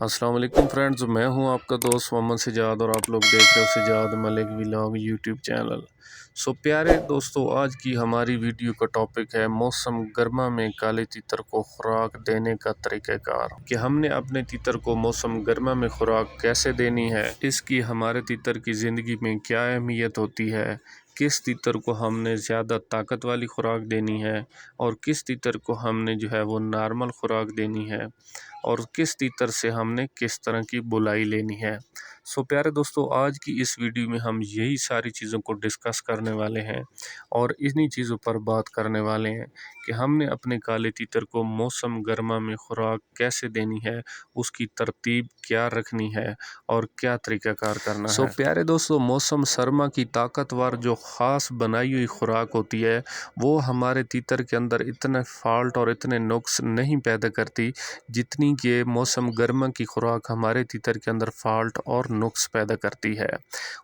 अस्सलाम वालेकुम फ्रेंड्स, मैं हूं आपका दोस्त मोहम्मद सिजाद और आप लोग देख रहे हो Sijad Malik vlog YouTube channel. प्यारे दोस्तों, आज की हमारी वीडियो का टॉपिक है मौसम गर्मा में काले तीतर को खुराक देने का तरीक़ाकार। कि हमने अपने तीतर को मौसम गर्मा में खुराक कैसे देनी है, इसकी हमारे तीतर की ज़िंदगी में क्या अहमियत होती है, किस तीतर को हमने ज़्यादा ताकत वाली खुराक देनी है और किस तीतर को हमने जो है वो नॉर्मल खुराक देनी है और किस तीतर से हमने किस तरह की बुलाई लेनी है। प्यारे दोस्तों, आज की इस वीडियो में हम यही सारी चीज़ों को डिस्कस करने वाले हैं और इन्हीं चीज़ों पर बात करने वाले हैं कि हमने अपने काले तीतर को मौसम गर्मा में खुराक कैसे देनी है, उसकी तरतीब क्या रखनी है और क्या तरीक़ाकार करना है। प्यारे दोस्तों, मौसम सरमा की ताकतवर जो ख़ास बनाई हुई खुराक होती है वो हमारे तीतर के अंदर इतने फॉल्ट और इतने नुक्स नहीं पैदा करती जितनी कि मौसम गर्मा की खुराक हमारे तीतर के अंदर फॉल्ट और नुक्स पैदा करती है।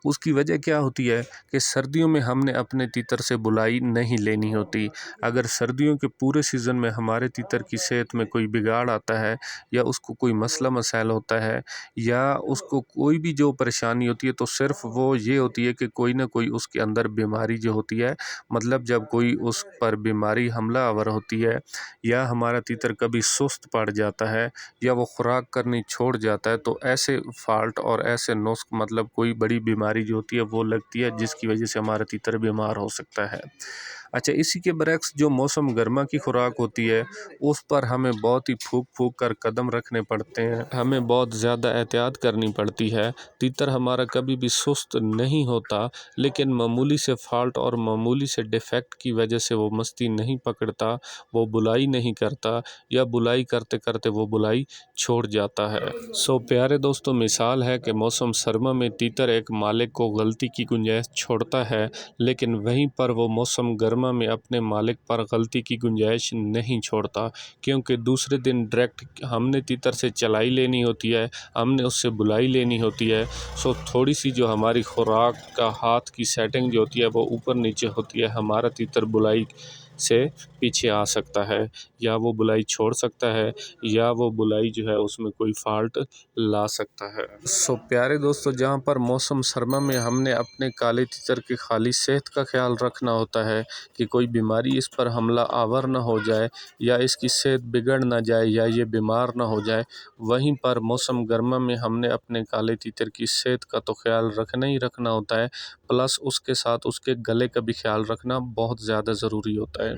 उसकी वजह क्या होती है कि सर्दियों में हमने अपने तीतर से बुलाई नहीं लेनी होती। अगर सर्दियों के पूरे सीज़न में हमारे तीतर की सेहत में कोई बिगाड़ आता है या उसको कोई मसला मसाइल होता है या उसको कोई भी जो परेशानी होती है, तो सिर्फ वो ये होती है कि कोई ना कोई उसके अंदर बीमारी जो होती है, मतलब जब कोई उस पर बीमारी हमला आवर होती है या हमारा तीतर कभी सुस्त पड़ जाता है या वो खुराक करनी छोड़ जाता है, तो ऐसे फॉल्ट और ऐसे नुस्ख, मतलब कोई बड़ी बीमारी जो होती है वो लगती है जिसकी वजह से हमारा तीतर बीमार हो सकता है। अच्छा, इसी के बरक्स जो मौसम गर्मा की खुराक होती है उस पर हमें बहुत ही फूक फूक कर कदम रखने पड़ते हैं, हमें बहुत ज़्यादा एहतियात करनी पड़ती है। तीतर हमारा कभी भी सुस्त नहीं होता, लेकिन मामूली से फॉल्ट और मामूली से डिफेक्ट की वजह से वो मस्ती नहीं पकड़ता, वो बुलाई नहीं करता या बुलाई करते करते वो बुलाई छोड़ जाता है। प्यारे दोस्तों, मिसाल है कि मौसम सरमा में तीतर एक मालिक को गलती की गुंजाइश छोड़ता है, लेकिन वहीं पर वो मौसम गर्मा में अपने मालिक पर गलती की गुंजाइश नहीं छोड़ता, क्योंकि दूसरे दिन डायरेक्ट हमने तीतर से चलाई लेनी होती है, हमने उससे बुलाई लेनी होती है। थोड़ी सी जो हमारी खुराक का हाथ की सेटिंग जो होती है वो ऊपर नीचे होती है, हमारा तीतर बुलाई से पीछे आ सकता है या वो बुलाई छोड़ सकता है या वो बुलाई जो है उसमें कोई फॉल्ट ला सकता है। प्यारे दोस्तों, जहाँ पर मौसम सरमा में हमने अपने काले तीतर की खाली सेहत का ख्याल रखना होता है कि कोई बीमारी इस पर हमला आवर ना हो जाए या इसकी सेहत बिगड़ ना जाए या ये बीमार ना हो जाए, वहीं पर मौसम गर्मा में हमने अपने काले तीतर की सेहत का तो ख्याल रखना ही रखना होता है, प्लस उसके साथ उसके गले का भी ख्याल रखना बहुत ज़्यादा ज़रूरी होता है,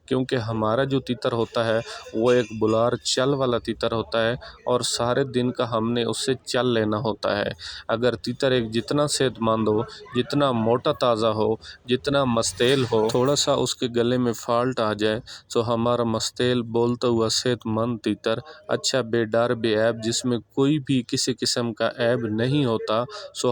क्योंकि हमारा जो तीतर होता है वो एक बुलार चल वाला तीतर होता है और सारे दिन का हमने उससे चल लेना होता है। अगर तीतर एक जितना सेहतमंद हो, जितना मोटा ताज़ा हो, जितना मस्तेल हो, थोड़ा सा उसके गले में फॉल्ट आ जाए तो हमारा मस्तेल बोलता हुआ सेहतमंद तीतर अच्छा बेडर बेऐब, जिसमें कोई भी किसी किस्म का ऐब नहीं होता,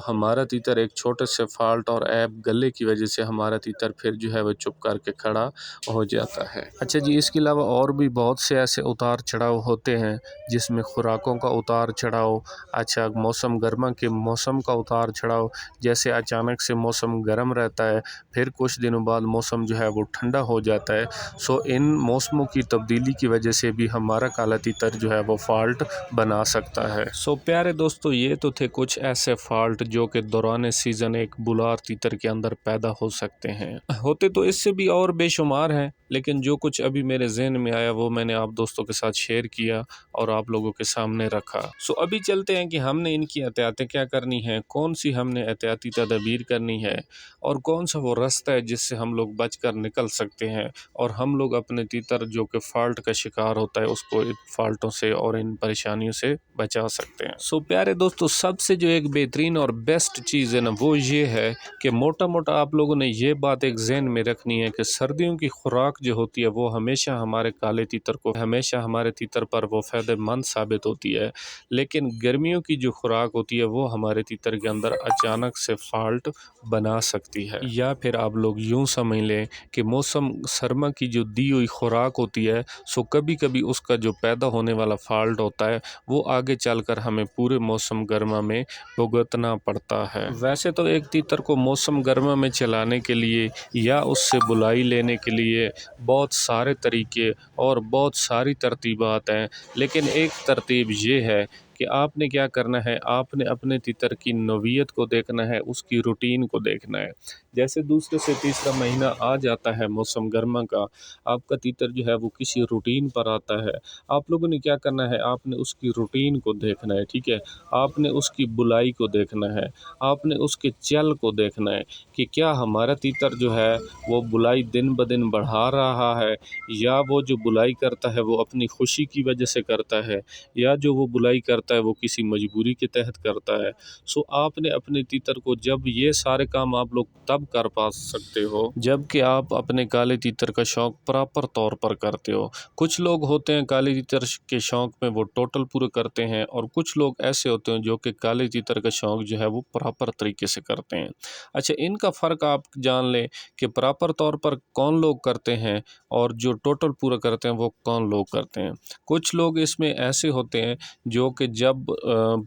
हमारा तीतर एक छोटे से फॉल्ट और ऐब गले की वजह से हमारा तीतर फिर जो है वह चुप करके खड़ा हो जाता है। अच्छा जी, इसके अलावा और भी बहुत से ऐसे उतार चढ़ाव होते हैं जिसमें खुराकों का उतार चढ़ाव, अच्छा मौसम गर्मा के मौसम का उतार चढ़ाव, जैसे अचानक से मौसम गर्म रहता है फिर कुछ दिनों बाद मौसम जो है वो ठंडा हो जाता है। इन मौसमों की तब्दीली की वजह से भी हमारा काला तीतर जो है वो फॉल्ट बना सकता है। प्यारे दोस्तों, ये तो थे कुछ ऐसे फॉल्ट जो कि दौरान सीज़न एक बुलार तीतर के अंदर पैदा हो सकते हैं। होते तो इससे भी और बेशुमार हैं, लेकिन जो कुछ अभी मेरे जहन में आया वो मैंने आप दोस्तों के साथ शेयर किया और आप लोगों के सामने रखा। अभी चलते हैं कि हमने इनकी एहतियातें क्या करनी है, कौन सी हमने एहतियाती तदबीर करनी है और कौन सा वो रास्ता है जिससे हम लोग बच कर निकल सकते हैं और हम लोग अपने तीतर जो कि फॉल्ट का शिकार होता है उसको इन फॉल्टों से और इन परेशानियों से बचा सकते हैं। प्यारे दोस्तों, सबसे जो एक बेहतरीन और बेस्ट चीज़ है ना, वो ये है कि मोटा मोटा आप लोगों ने ये बात एक जहन में रखनी है कि सर्दियों की खुराक जो होती है वो हमेशा हमारे काले तीतर को, हमेशा हमारे तीतर पर वो फ़ायदेमंद साबित होती है, लेकिन गर्मियों की जो खुराक होती है वो हमारे तीतर के अंदर अचानक से फॉल्ट बना सकती है। या फिर आप लोग यूँ समझ लें कि मौसम सरमा की जो दी हुई खुराक होती है, कभी कभी उसका जो पैदा होने वाला फॉल्ट होता है वो आगे चलकर हमें पूरे मौसम गर्मा में भुगतना पड़ता है। वैसे तो एक तीतर को मौसम गर्मा में चलाने के लिए या उससे बुलाई लेने के लिए बहुत सारे तरीके और बहुत सारी तरतीबात हैं, लेकिन एक तरतीब ये है कि आपने क्या करना है, आपने अपने तीतर की नौइयत को देखना है, उसकी रूटीन को देखना है। जैसे दूसरे से तीसरा महीना आ जाता है मौसम गर्मा का, आपका तीतर जो है वो किसी रूटीन पर आता है। आप लोगों ने क्या करना है, आपने उसकी रूटीन को देखना है, ठीक है। आपने उसकी बुलाई को देखना है, आपने उसके चल को देखना है कि क्या हमारा तीतर जो है वो बुलाई दिन ब दिन बढ़ा रहा है, या वो जो बुलाई करता है वो अपनी खुशी की वजह से करता है, या जो वो बुलाई करता है वो किसी मजबूरी के तहत करता है। सो आपने अपने तीतर को, जब ये सारे काम आप लोग तब कर पा सकते हो जबकि आप अपने काले तीतर का शौक़ प्रॉपर तौर पर करते हो। कुछ लोग होते हैं काले तीतर के शौक़ में वो टोटल पूरे करते हैं, और कुछ लोग ऐसे होते हैं जो कि काले तीतर का शौक़ जो है वो प्रॉपर तरीके से करते हैं। अच्छा, इनका फ़र्क आप जान लें कि प्रॉपर तौर पर कौन लोग करते हैं और जो टोटल पूरा करते हैं वो कौन लोग करते हैं। कुछ लोग इसमें ऐसे होते हैं जो कि जब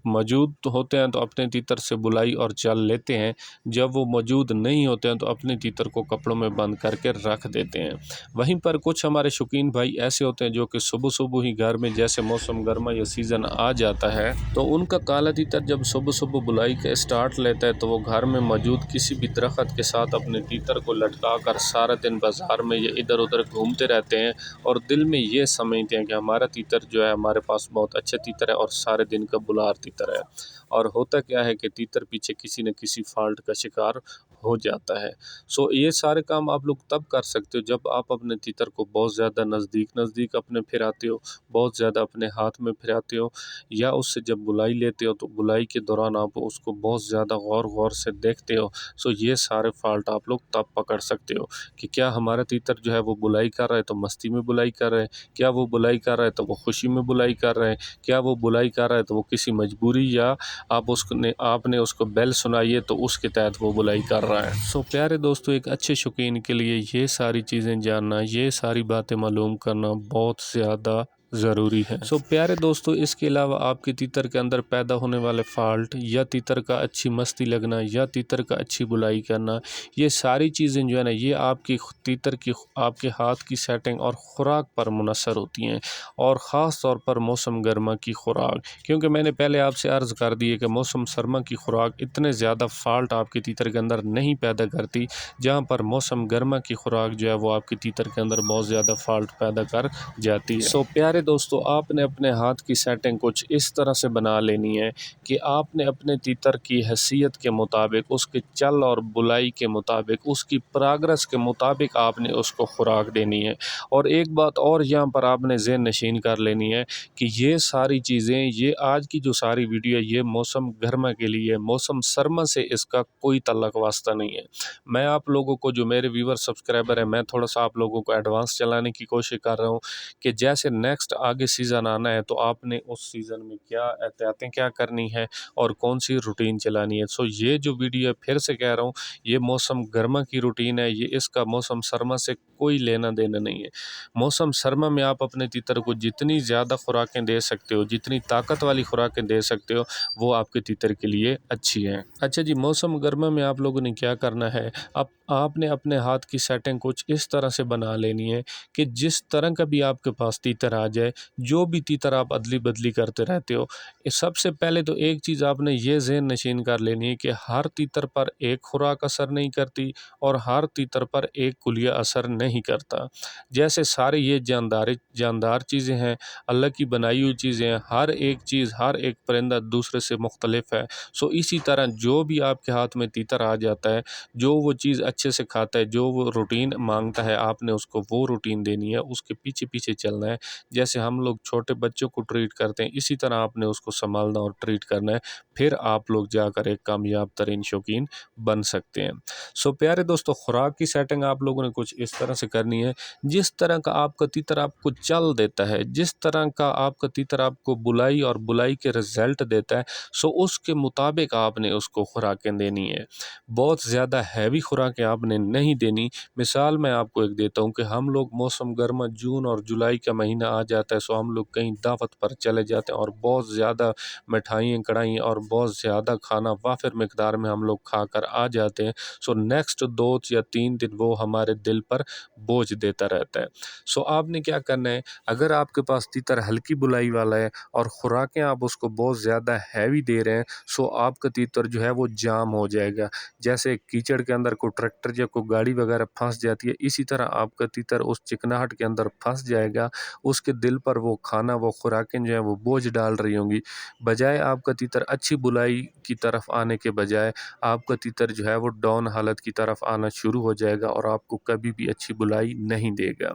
मौजूद होते हैं तो अपने तीतर से बुलाई और चल लेते हैं, जब वो मौजूद नहीं होते हैं तो अपने तीतर को कपड़ों में बंद करके रख देते हैं। वहीं पर कुछ हमारे शौकीन भाई ऐसे होते हैं जो कि सुबह-सुबह ही घर में, जैसे मौसम गर्मा या सीज़न आ जाता है तो उनका काला तीतर जब सुबह-सुबह बुलाई का स्टार्ट लेता है तो वो घर में मौजूद किसी भी दरख्त के साथ अपने तीतर को लटका कर सारा दिन बाज़ार में या इधर-उधर घूमते रहते हैं, और दिल में ये समझते हैं कि हमारा तीतर जो है हमारे पास बहुत अच्छा तीतर है और सारे दिन का बुलार तीतर है। और होता क्या है कि तीतर पीछे किसी न किसी फ़ॉल्ट का शिकार हो जाता है। सो ये सारे काम आप लोग तब कर सकते हो जब आप अपने तीतर को बहुत ज़्यादा नज़दीक अपने फिराते हो, बहुत ज़्यादा अपने हाथ में फिराते हो, या उससे जब बुलाई लेते हो तो बुलाई के दौरान आप उसको बहुत ज़्यादा गौर से देखते हो। सो ये सारे फ़ॉल्ट आप लोग तब पकड़ सकते हो कि क्या हमारा तीतर जो है वो बुलाई कर रहा है तो मस्ती में बुलाई कर रहा है, क्या वो बुलाई कर रहा है तो वो खुशी में बुलाई कर रहा है, क्या वो बुलाई कर रहा है तो वो किसी मजबूरी, या आपने उसको बेल सुनाई है तो उसके तहत वो बुलाई कर रहा है। सो प्यारे दोस्तों, एक अच्छे शौकीन के लिए ये सारी चीज़ें जानना, ये सारी बातें मालूम करना बहुत ज़्यादा ज़रूरी है। सो प्यारे दोस्तों, इसके अलावा आपके तीतर के अंदर पैदा होने वाले फ़ॉल्ट, या तीतर का अच्छी मस्ती लगना, या तीतर का अच्छी बुलाई करना, ये सारी चीज़ें जो है ना, ये आपकी तीतर की, आपके हाथ की सेटिंग और ख़ुराक पर मुनसर होती हैं, और ख़ास तौर पर मौसम गर्मा की ख़ुराक। क्योंकि मैंने पहले आपसे अर्ज़ कर दी है कि मौसम सरमा की ख़ुराक इतने ज़्यादा फ़ॉल्ट आपके तीतर के अंदर नहीं पैदा करती, जहाँ पर मौसम गर्मा की ख़ुराक जो है वो आपके तीतर के अंदर बहुत ज़्यादा फ़ॉल्ट पैदा कर जाती है। सो प्यारे दोस्तों, आपने अपने हाथ की सेटिंग कुछ इस तरह से बना लेनी है कि आपने अपने तीतर की हैसियत के मुताबिक, उसके चल और बुलाई के मुताबिक, उसकी प्रोग्रेस के मुताबिक आपने उसको खुराक देनी है। और एक बात और यहाँ पर आपने ज़हन नशीन कर लेनी है कि ये सारी चीज़ें, ये आज की जो सारी वीडियो है, ये मौसम गर्मा के लिए, मौसम सरमा से इसका कोई तल्लक वास्ता नहीं है। मैं आप लोगों को, जो मेरे व्यूवर सब्सक्राइबर हैं, मैं थोड़ा सा आप लोगों को एडवांस चलाने की कोशिश कर रहा हूँ कि जैसे नेक्स्ट आगे सीज़न आना है तो आपने उस सीज़न में क्या एहतियातें क्या करनी है और कौन सी रूटीन चलानी है। सो ये जो वीडियो है, फिर से कह रहा हूँ, ये मौसम गर्मा की रूटीन है, ये इसका मौसम सरमा से कोई लेना देना नहीं है। मौसम सरमा में आप अपने तीतर को जितनी ज़्यादा खुराकें दे सकते हो, जितनी ताकत वाली खुराकें दे सकते हो, वो आपके तीतर के लिए अच्छी हैं। अच्छा जी, मौसम गर्मा में आप लोगों ने क्या करना है, अब आपने अपने हाथ की सेटिंग कुछ इस तरह से बना लेनी है कि जिस तरह का भी आपके पास तीतर आ जाए, जो भी तीतर आप अदली बदली करते रहते हो, सबसे पहले तो एक चीज़ आपने ये ज़हन नशीन कर लेनी है कि हर तीतर पर एक खुराक असर नहीं करती और हर तीतर पर एक कुलिया असर नहीं करता। जैसे सारे ये जानदार चीज़ें हैं, अल्लाह की बनाई हुई चीज़ें हैं, हर एक चीज़, हर एक परिंदा दूसरे से मुख्तलिफ है। सो इसी तरह जो भी आपके हाथ में तीतर आ जाता है, जो वो चीज़ अच्छे से खाता है, जो वो रूटीन मांगता है, आपने उसको वो रूटीन देनी है, उसके पीछे पीछे चलना है। जैसे हम लोग छोटे बच्चों को ट्रीट करते हैं, इसी तरह आपने उसको संभालना और ट्रीट करना है, फिर आप लोग जाकर एक कामयाब तरीन शौकीन बन सकते हैं। सो प्यारे दोस्तों, खुराक की सेटिंग आप लोगों ने कुछ इस तरह से करनी है, जिस तरह का आपका तीतर आपको चल देता है, जिस तरह का आपका तीतर आपको बुलाई और बुलाई के रिज़ल्ट देता है, सो उसके मुताबिक आपने उसको खुराकें देनी है। बहुत ज़्यादा हैवी खुराकें आपने नहीं देनी। मिसाल मैं आपको एक देता हूँ कि हम लोग मौसम गर्मा जून और जुलाई का महीना आ जाता है सो हम लोग कहीं दावत पर चले जाते हैं और बहुत ज़्यादा मिठाइयाँ कढ़ाई और बहुत ज़्यादा खाना वाफिर मिकदार में हम लोग खा कर आ जाते हैं। सो नेक्स्ट 2 या 3 दिन वो हमारे दिल पर बोझ देता रहता है। सो आपने क्या करना है, अगर आपके पास तीतर हल्की बुलाई वाला है और खुराकें आप उसको बहुत ज़्यादा हैवी दे रहे हैं, सो आपका तीतर जो है वो जाम हो जाएगा। जैसे कीचड़ के अंदर कोई ट्रैक्टर या कोई गाड़ी वगैरह फंस जाती है, इसी तरह आपका तीतर उस चिकनाहट के अंदर फंस जाएगा। उसके दिल पर वो खाना, वो खुराकें जो है वो बोझ डाल रही होंगी। बजाय आपका तीतर अच्छी बुलाई की तरफ आने के बजाय आपका तीतर जो है वो डाउन हालत की तरफ आना शुरू हो जाएगा और आपको कभी भी अच्छी बुलाई नहीं देगा।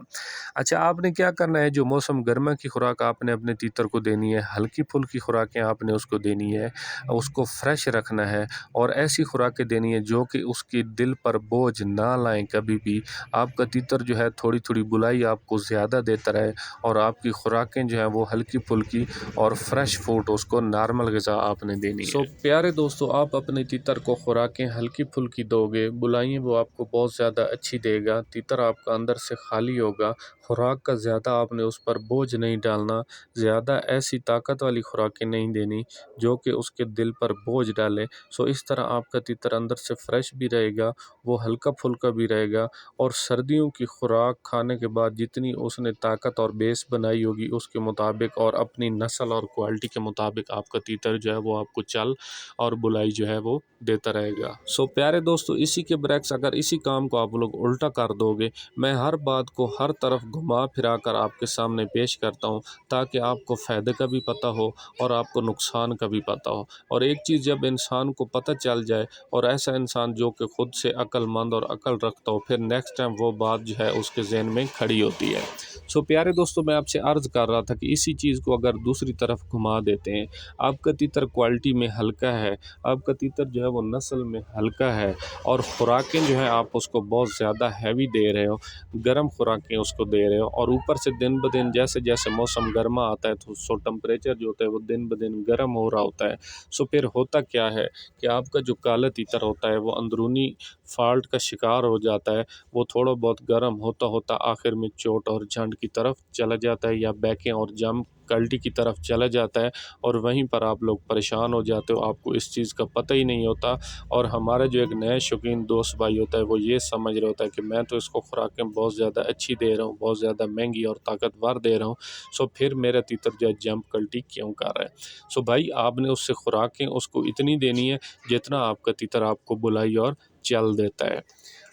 अच्छा, आपने क्या करना है, जो मौसम गर्मा की खुराक आपने अपने तीतर को देनी है, हल्की फुल्की खुराकें आपने उसको देनी है, उसको फ्रेश रखना है और ऐसी खुराकें देनी है जो कि उसकी दिल पर बोझ ना लाएं कभी भी। आपका तीतर जो है थोड़ी थोड़ी बुलाई आपको ज़्यादा देता रहे और आपकी खुराकें जो हैं वो हल्की फुल्की और फ्रेश फूड, उसको नॉर्मल ग़िज़ा आपने देनी है। प्यारे दोस्तों, आप अपने तीतर को खुराकें हल्की फुल्की दोगे, बुलाइयाँ वो आपको बहुत ज़्यादा अच्छी देगा, तीतर आपका अंदर से खाली होगा। खुराक का ज़्यादा आपने उस पर बोझ नहीं डालना, ज़्यादा ऐसी ताकत वाली खुराकें नहीं देनी जो कि उसके दिल पर बोझ डाले। सो इस तरह आपका तीतर अंदर से फ्रेश भी रहेगा, वो हल्का फुल्का भी रहेगा और सर्दियों की खुराक खाने के बाद जितनी उसने ताकत और बेस बनाई होगी उसके मुताबिक और अपनी नस्ल और क्वालिटी के मुताबिक आपका तीतर जो है वो आपको चल और बुलाई जो है वो देता रहेगा। सो प्यारे दोस्तों, इसी के बरक्स अगर इसी काम को आप लोग उल्टा कर दोगे, मैं हर बात को हर तरफ घुमा फिरा कर आपके सामने पेश करता हूँ ताकि आपको फ़ायदे का भी पता हो और आपको नुकसान का भी पता हो। और एक चीज़ जब इंसान को पता चल जाए और ऐसा इंसान जो कि खुद से अक्लमंद और अकल रखता हो, फिर नेक्स्ट टाइम वो बात जो है उसके ज़हन में खड़ी होती है। सो प्यारे दोस्तों, मैं आपसे अर्ज़ कर रहा था कि इसी चीज़ को अगर दूसरी तरफ घुमा देते हैं, आपका तीतर क्वालिटी में हल्का है, आपका तीतर जो है वो नस्ल में हल्का है और खुराकें जो है आप उसको बहुत ज़्यादा हैवी दे रहे हो, गर्म खुराकें उसको दे रहे हो और ऊपर से दिन ब दिन जैसे जैसे मौसम गर्मा आता है तो सो टेम्परेचर जो होता है वो दिन ब दिन गर्म हो रहा होता है। सो फिर होता क्या है कि आपका जो काला तीतर होता है वो अंदरूनी फॉल्ट का शिकार हो जाता है। वो थोड़ा बहुत गर्म होता होता आखिर में चोट और झंड की तरफ चला जाता है या बैकें और जम कल्टी की तरफ चला जाता है और वहीं पर आप लोग परेशान हो जाते हो, आपको इस चीज़ का पता ही नहीं होता। और हमारा जो एक नया शौकीन दोस्त भाई होता है वो ये समझ रहा होता है कि मैं तो इसको खुराकें बहुत ज़्यादा अच्छी दे रहा हूँ, बहुत ज़्यादा महंगी और ताकतवर दे रहा हूँ, सो फिर मेरा तीतर जो है जंप कल्टी क्यों कर रहा है। सो भाई, आपने उससे खुराकें उसको इतनी देनी है जितना आपका तीतर आपको बुलाई और चल देता है।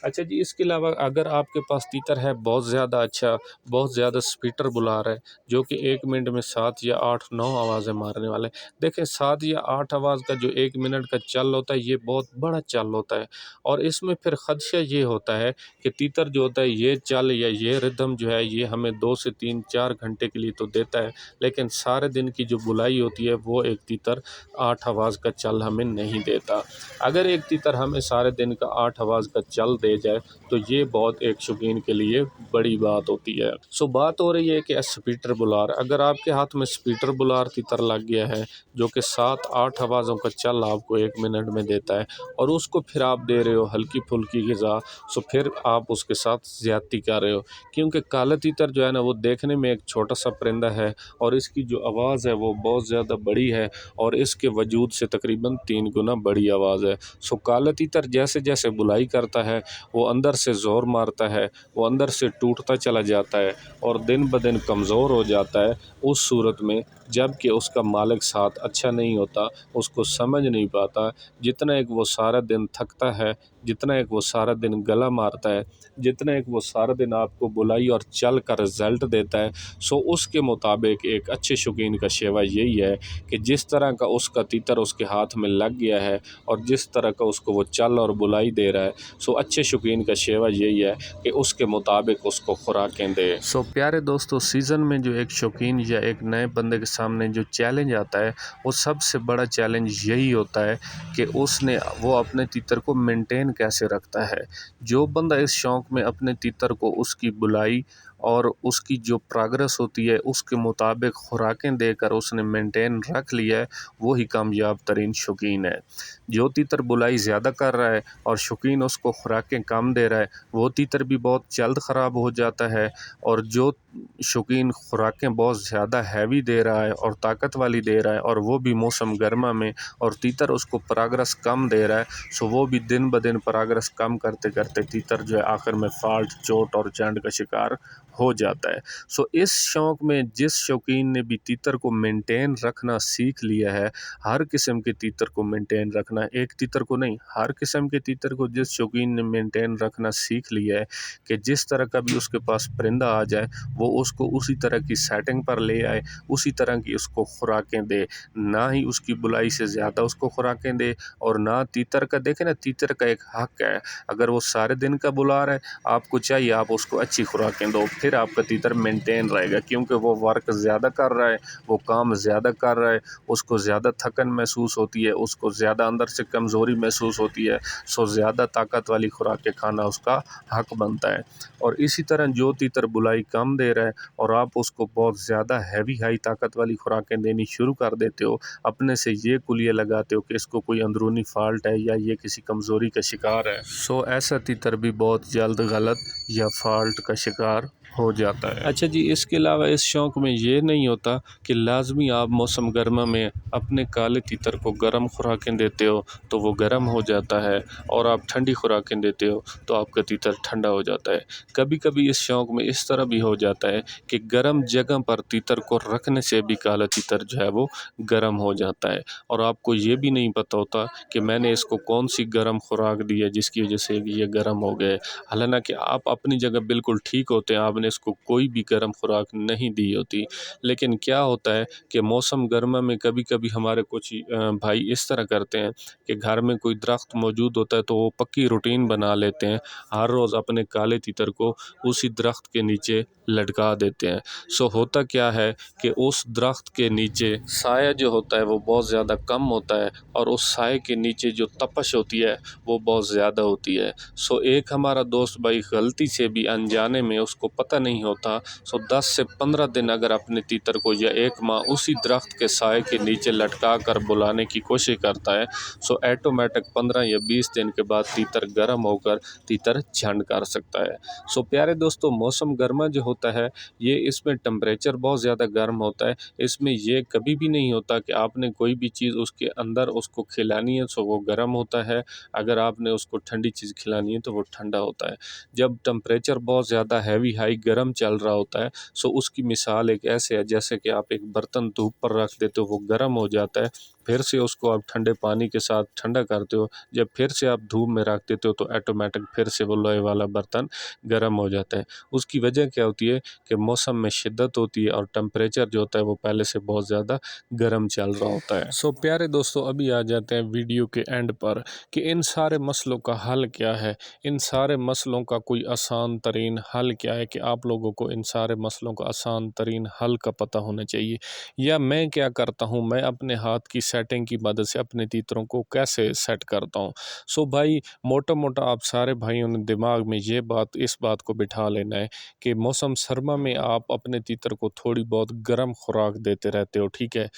अच्छा जी, इसके अलावा अगर आपके पास तीतर है बहुत ज़्यादा अच्छा, बहुत ज़्यादा स्पीटर बुला रहा है जो कि 1 मिनट में 7 या 8-9 आवाज़ें मारने वाले हैं। देखें, 7 या 8 आवाज़ का जो 1 मिनट का चल होता है ये बहुत बड़ा चल होता है और इसमें फिर ख़दशा ये होता है कि तीतर जो होता है ये चल या ये रिदम जो है ये हमें 2 से 3-4 घंटे के लिए तो देता है, लेकिन सारे दिन की जो बुलाई होती है वो एक तीतर 8 आवाज़ का चल हमें नहीं देता। अगर एक तीतर हमें सारे दिन का 8 आवाज़ का चल दे जाए तो ये बहुत एक शौकीन के लिए बड़ी बात होती है। सो बात हो रही है कि स्पीटर बुलार, अगर आपके हाथ में स्पीटर बुलार तीतर लग गया है जो कि 7-8 आवाज़ों का चल आपको 1 मिनट में देता है और उसको फिर आप दे रहे हो हल्की फुल्की ग़िज़ा, सो फिर आप उसके साथ ज़्यादती कर रहे हो। क्योंकि काला तीतर जो है ना वो देखने में एक छोटा सा परिंदा है और इसकी जो आवाज़ है वो बहुत ज़्यादा बड़ी है और इसके वजूद से तकरीबन 3 गुना बड़ी आवाज़ है। सो काला तीतर जैसे जैसे बुलाई करता है वो अंदर से ज़ोर मारता है, वो अंदर से टूटता चला जाता है और दिन ब दिन कमज़ोर हो जाता है। उस सूरत में जबकि उसका मालिक साथ अच्छा नहीं होता, उसको समझ नहीं पाता, जितना एक वो सारा दिन थकता है, जितना एक वो सारा दिन गला मारता है, जितना एक वो सारा दिन आपको बुलाई और चल का रिज़ल्ट देता है, सो उसके मुताबिक एक अच्छे शौकीन का शेवा यही है कि जिस तरह का उसका तीतर उसके हाथ में लग गया है और जिस तरह का उसको वो चल और बुलाई दे रहा है, सो अच्छे शौकीन का शेवा यही है कि उसके मुताबिक उसको खुराकें दे। सो प्यारे दोस्तों, सीज़न में जो एक शौकीन या एक नए बंदे के सामने जो चैलेंज आता है वो सबसे बड़ा चैलेंज यही होता है कि उसने वो अपने तीतर को मेंटेन कैसे रखता है। जो बंदा इस शौक़ में अपने तीतर को उसकी बुलाई और उसकी जो प्रोग्रेस होती है उसके मुताबिक खुराकें देकर उसने मेंटेन रख लिया है, वो ही कामयाब तरीन शौकीन है। जो तीतर बुलाई ज़्यादा कर रहा है और शौकीन उसको खुराकें कम दे रहा है, वो तीतर भी बहुत जल्द ख़राब हो जाता है। और जो शौकीन खुराकें बहुत ज़्यादा हैवी दे रहा है और ताकत वाली दे रहा है और वो भी मौसम गर्मा में, और तीतर उसको प्रोग्रेस कम दे रहा है, सो वो भी दिन ब दिन प्रोग्रेस कम करते करते तीतर जो है आखिर में फॉल्ट, चोट और जंड का शिकार हो जाता है। सो इस शौक़ में जिस शौकीन ने भी तीतर को मेंटेन रखना सीख लिया है, हर किस्म के तीतर को मेंटेन रखना, एक तीतर को नहीं, हर किस्म के तीतर को जिस शौकीन ने मेंटेन रखना सीख लिया है कि जिस तरह का भी उसके पास परिंदा आ जाए वो उसको उसी तरह की सेटिंग पर ले आए, उसी तरह की उसको खुराकें दे, ना ही उसकी बुलाई से ज़्यादा उसको खुराकें दे और ना तीतर का। देखें ना, तीतर का एक हक है, अगर वो सारे दिन का बुला रहा है, आपको चाहिए आप उसको अच्छी खुराकें दो, फिर आपका तीतर मेंटेन रहेगा, क्योंकि वो वर्क ज़्यादा कर रहा है, वो काम ज़्यादा कर रहा है, उसको ज़्यादा थकन महसूस होती है, उसको ज़्यादा अंदर से कमज़ोरी महसूस होती है, सो ज़्यादा ताकत वाली खुराकें खाना उसका हक बनता है। और इसी तरह जो तीतर बुलाई कम दे रहा है और आप उसको बहुत ज़्यादा हैवी हाई ताकत वाली खुराकें देनी शुरू कर देते हो, अपने से ये कुलिये लगाते हो कि इसको कोई अंदरूनी फॉल्ट है या ये किसी कमज़ोरी का शिकार है, सो ऐसा तीतर भी बहुत जल्द गलत या फॉल्ट का शिकार हो जाता है। अच्छा जी, इसके अलावा इस शौक़ में ये नहीं होता कि लाजमी आप मौसम गर्मा में अपने काले तीतर को गर्म खुराकें देते हो तो वो गर्म हो जाता है, और आप ठंडी खुराकें देते हो तो आपका तीतर ठंडा हो जाता है। कभी कभी इस शौक़ में इस तरह भी हो जाता है कि गर्म जगह पर तीतर को रखने से भी काला तीतर जो है वो गर्म हो जाता है, और आपको ये भी नहीं पता होता कि मैंने इसको कौन सी गर्म खुराक दी है जिसकी वजह से ये गर्म हो गए। हालांकि आप अपनी जगह बिल्कुल ठीक होते हैं, आपने इसको कोई भी गर्म खुराक नहीं दी होती, लेकिन क्या होता है कि मौसम गर्मा में कभी कभी हमारे कुछ भाई इस तरह करते हैं कि घर में कोई दरख्त मौजूद होता है तो वो पक्की रूटीन बना लेते हैं, हर रोज़ अपने काले तीतर को उसी दरख्त के नीचे लटका देते हैं। सो होता क्या है कि उस दरख्त के नीचे साया जो होता है वो बहुत ज़्यादा कम होता है, और उस साए के नीचे जो तपश होती है वो बहुत ज़्यादा होती है। सो एक हमारा दोस्त भाई गलती से भी अनजाने में, उसको पता नहीं होता, सो 10 से 15 दिन अगर अपने तीतर को या 1 माह उसी दरख्त के साए के नीचे लटका कर बुलाने की कोशिश करता है, सो ऐटोमेटिक 15 या 20 दिन के बाद तीतर गर्म होकर तीतर झंड कर सकता है। सो प्यारे दोस्तों, मौसम गर्मा जो होता है ये, इसमें टेम्परेचर बहुत ज़्यादा गर्म होता है, इसमें ये कभी भी नहीं होता कि आपने कोई भी चीज़ उसके अंदर उसको खिलानी है सो वो गर्म होता है, अगर आपने उसको ठंडी चीज़ खिलानी है तो वो ठंडा होता है। जब टेम्परेचर बहुत ज़्यादा हैवी हाई गर्म चल रहा होता है, सो उसकी मिसाल एक ऐसे है जैसे कि आप एक बर्तन धूप पर रख देते हो, वो गर्म हो जाता है, फिर से उसको आप ठंडे पानी के साथ ठंडा करते हो, जब फिर से आप धूप में रख देते हो तो ऑटोमेटिक फिर से वो लोहे वाला बर्तन गर्म हो जाता है। उसकी वजह क्या होती है कि मौसम में शिद्दत होती है और टेम्परेचर जो होता है वो पहले से बहुत ज़्यादा गर्म चल रहा होता है। सो प्यारे दोस्तों, अभी आ जाते हैं वीडियो के एंड पर कि इन सारे मसलों का हल क्या है, इन सारे मसलों का कोई आसान तरीन हल क्या है, कि आप लोगों को इन सारे मसलों का आसान तरीन हल का पता होना चाहिए। या मैं क्या करता हूँ, मैं अपने हाथ की सेटिंग की मदद से अपने तीतरों को कैसे सेट करता हूँ। सो भाई, मोटा मोटा आप सारे भाइयों ने दिमाग में ये बात, इस बात को बिठा लेना है कि मौसम सरमा में आप अपने तीतर को थोड़ी बहुत गर्म खुराक देते रहते हो, ठीक है।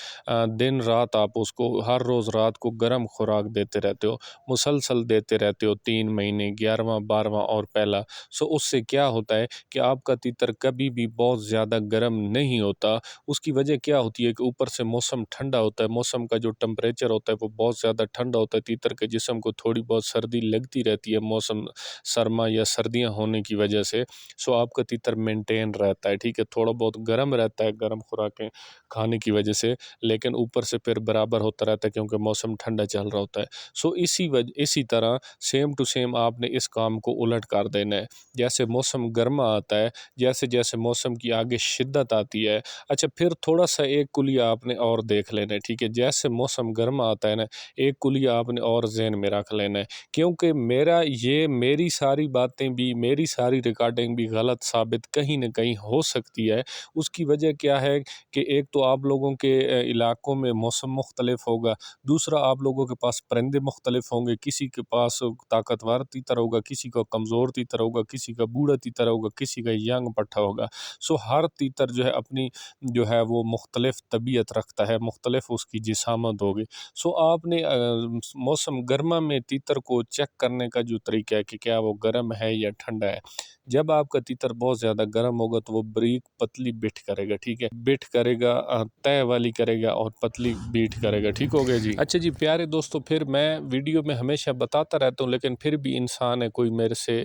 दिन रात आप उसको हर रोज़ रात को गर्म खुराक देते रहते हो, मुसलसल देते रहते हो, 3 महीने, 11वां 12वां और पहला। सो उससे क्या होता है कि आपका तीतर कभी भी बहुत ज़्यादा गर्म नहीं होता। उसकी वजह क्या होती है कि ऊपर से मौसम ठंडा होता है, मौसम का जो टेम्परेचर होता है वो बहुत ज़्यादा ठंडा होता है, तीतर के जिस्म को थोड़ी बहुत सर्दी लगती रहती है मौसम सरमा या सर्दियाँ होने की वजह से। सो आपका तीतर मेंटेन रहता है, ठीक है, थोड़ा बहुत गर्म रहता है गर्म खुराकें खाने की वजह से, लेकिन ऊपर से फिर बराबर होता रहता है क्योंकि मौसम ठंडा चल रहा होता है। सो इसी तरह सेम टू सेम आपने इस काम को उलट कर देना है। जैसे मौसम गर्मा आता है, जैसे जैसे मौसम की आगे शिद्दत आती है, अच्छा फिर थोड़ा सा एक कुलिया आपने और देख लेना है, ठीक है। जैसे मौसम गर्म आता है ना, एक कुलिया आपने और ज़हन में रख लेना है, क्योंकि मेरी सारी बातें भी, मेरी सारी रिकॉर्डिंग भी गलत साबित कहीं न कहीं हो सकती है। उसकी वजह क्या है कि एक तो आप लोगों के इलाकों में मौसम मुख्तलिफ होगा, दूसरा आप लोगों के पास परिंदे मुख्तलिफ होंगे, किसी के पास ताकतवर तीतर होगा, किसी का कमज़ोर तीतर होगा, किसी का बूढ़ा तीतर होगा, किसी का यंग पट्ठा होगा। सो हर तीतर जो है अपनी जो है वो मुख्तलिफ तबीयत रखता है, मुख्तलिफ उसकी जिसामत होगी। सो आपने मौसम गर्मा में तीतर को चेक करने का जो तरीका है कि क्या वो गर्म है या ठंडा है। जब आपका तीतर बहुत ज़्यादा गर्म होगा तो वो बारीक पतली बिठ करेगा, ठीक है? बिठ करेगा, तय वाली करेगा और पतली बीट करेगा, ठीक हो गया जी। अच्छा जी प्यारे दोस्तों, फिर मैं वीडियो में हमेशा बताता रहता हूँ, लेकिन फिर भी इंसान है, कोई मेरे से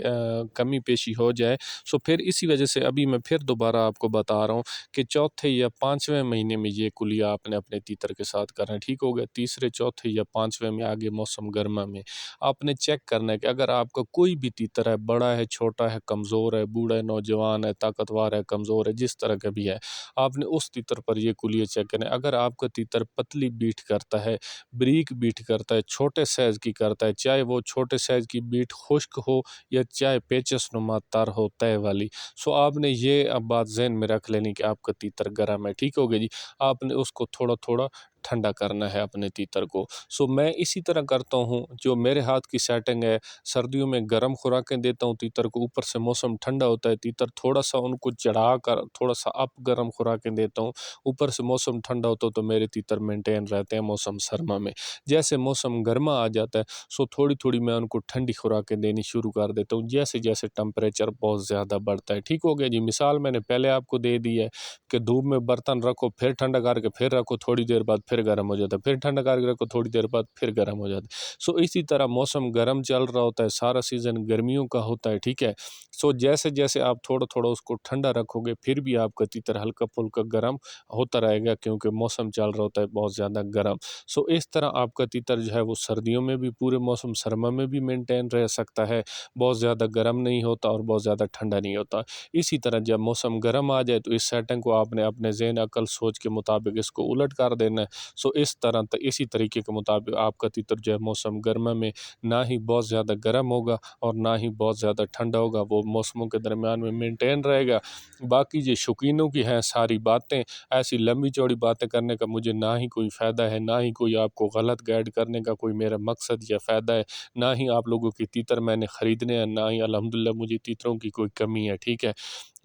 कमी पेशी हो जाए, सो फिर इसी वजह से अभी मैं फिर दोबारा आपको बता रहा हूँ कि चौथे या पाँचवें महीने में ये कुलिया आपने अपने तीतर के साथ करना है, ठीक हो गया? तीसरे, चौथे या पाँचवें में आगे मौसम गर्मा में आपने चेक करना है कि अगर आपका कोई भी तीतर है, बड़ा है, छोटा है, कमज़ोर है, बूढ़ा है, नौजवान है, ताकतवर है, कमज़ोर है, जिस तरह का भी है, आपने उस तीतर पर ये कुलिया चेक करना है। अगर आपका तीतर पतली बीट करता है, बारीक बीट करता है, छोटे साइज़ की करता है, चाहे वो छोटे साइज़ की बीट खुश्क हो या चाहे पेचस नुमा तार हो तय वाली, सो आपने ये अब बात ज़हन में रख लेनी कि आपका तीतर गर्म है, ठीक हो गया जी। आपने उसको थोड़ा-थोड़ा ठंडा करना है अपने तीतर को। सो मैं इसी तरह करता हूँ, जो मेरे हाथ की सेटिंग है, सर्दियों में गर्म खुराकें देता हूँ तीतर को, ऊपर से मौसम ठंडा होता है, तीतर थोड़ा-सा उनको चढ़ाकर थोड़ा-सा अप गर्म खुराकें देता हूँ, ऊपर से मौसम ठंडा होता है तो मेरे तीतर मेंटेन रहते हैं मौसम सरमा में। जैसे मौसम गर्मा आ जाता है, सो थोड़ी-थोड़ी मैं उनको ठंडी खुराकें देनी शुरू कर देता हूँ, जैसे-जैसे टेम्परेचर बहुत ज़्यादा बढ़ता है, ठीक हो गया जी। मिसाल मैंने पहले आपको दे दी है कि धूप में बर्तन रखो, फिर ठंडा करके फिर रखो, थोड़ी देर बाद फिर गर्म हो जाता है, फिर ठंडा करके रखो, थोड़ी देर बाद फिर गर्म हो जाता है। सो इसी तरह मौसम गर्म चल रहा होता है, सारा सीज़न गर्मियों का होता है, ठीक है? सो जैसे-जैसे आप थोड़ा-थोड़ा उसको ठंडा रखोगे, फिर भी आपका तीतर हल्का-फुल्का गर्म होता रहेगा, क्योंकि मौसम चल रहा होता है बहुत ज़्यादा गर्म। सो इस तरह आपका तीतर जो है वो सर्दियों में भी, पूरे मौसम सरमा में भी मेंटेन रह सकता है, बहुत ज़्यादा गर्म नहीं होता और बहुत ज़्यादा ठंडा नहीं होता। इसी तरह जब मौसम गर्म आ जाए तो इस सेटिंग को आपने अपने ज़हन, अकल, सोच के मुताबिक इसको उलट कर देना है। सो इसी तरीके के मुताबिक आपका तीतर जो है मौसम गर्मा में ना ही बहुत ज़्यादा गर्म होगा और ना ही बहुत ज़्यादा ठंडा होगा, वो मौसमों के दरमियान में मेंटेन रहेगा। बाकी ये शौकीनों की हैं सारी बातें, ऐसी लंबी चौड़ी बातें करने का मुझे ना ही कोई फ़ायदा है, ना ही कोई आपको गलत गाइड करने का कोई मेरा मकसद या फ़ायदा है, ना ही आप लोगों की तीतर मैंने ख़रीदने हैं, ना ही अल्हम्दुलिल्लाह मुझे तीतरों की कोई कमी है, ठीक है?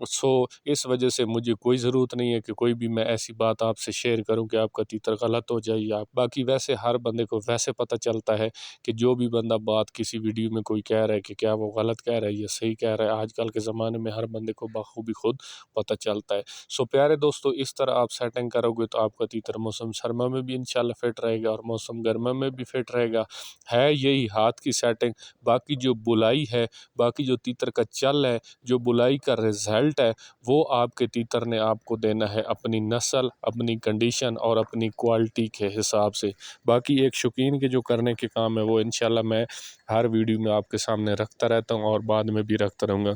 सो इस वजह से मुझे कोई ज़रूरत नहीं है कि कोई भी मैं ऐसी बात आपसे शेयर करूं कि आपका तीतर गलत हो जाए, या बाकी वैसे हर बंदे को वैसे पता चलता है कि जो भी बंदा बात किसी वीडियो में कोई कह रहा है कि क्या वो गलत कह रहा है या सही कह रहा है, आजकल के ज़माने में हर बंदे को बखूबी खुद पता चलता है। सो प्यारे दोस्तों, इस तरह आप सेटिंग करोगे तो आपका तीतर मौसम सरमा में भी इंशाल्लाह फिट रहेगा और मौसम गर्मा में भी फिट रहेगा। है यही हाथ की सेटिंग। बाकी जो बुलाई है, बाकी जो तीतर का चल है, जो बुलाई का रिज़ल्ट है, वो आपके तीतर ने आपको देना है अपनी नस्ल, अपनी कंडीशन और अपनी क्वालिटी के हिसाब से। बाकी एक शौकीन के जो करने के काम है वो इंशाल्लाह मैं हर वीडियो में आपके सामने रखता रहता हूँ और बाद में भी रखता रहूँगा।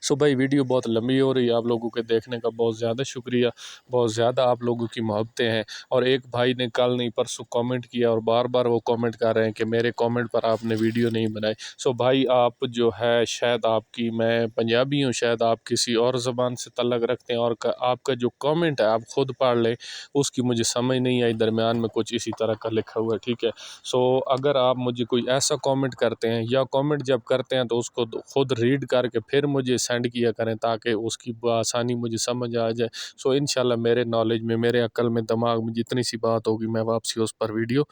सो भाई वीडियो बहुत लंबी हो रही है, आप लोगों के देखने का बहुत ज़्यादा शुक्रिया, बहुत ज़्यादा आप लोगों की मोहब्बतें हैं। और एक भाई ने कल नहीं परसों कमेंट किया और बार-बार वो कमेंट कर रहे हैं कि मेरे कमेंट पर आपने वीडियो नहीं बनाई। सो भाई आप जो है, शायद आपकी, मैं पंजाबी हूँ, शायद आप किसी और ज़बान से तल्लुक़ रखते हैं, और आपका जो कमेंट है आप खुद पढ़ लें, उसकी मुझे समझ नहीं आई, दरमियान में कुछ इसी तरह का लिखा हुआ है, ठीक है? सो अगर आप मुझे कोई ऐसा कमेंट करते हैं, या कमेंट जब करते हैं तो उसको खुद रीड करके फिर मुझे सेंड किया करें, ताकि उसकी आसानी मुझे समझ आ जाए। सो इंशाल्लाह मेरे नॉलेज में, मेरे अक्ल में, दिमाग में जितनी सी बात होगी मैं वापसी उस पर वीडियो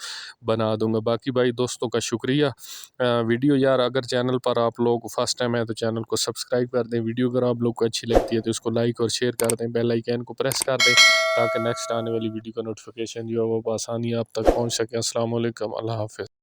बना दूंगा। बाकी भाई दोस्तों का शुक्रिया। वीडियो यार, अगर चैनल पर आप लोग फर्स्ट टाइम है तो चैनल को सब्सक्राइब कर दें, वीडियो अगर आप लोग को अच्छी लगती है तो इसको लाइक और शेयर कर दें, बेल आइकन को प्रेस कर दें, ताकि नेक्स्ट आने वाली वीडियो का नोटिफिकेशन जो है वो आसानी आप तक पहुँच सके। अस्सलाम वालेकुम, अल्लाह हाफ़िज़।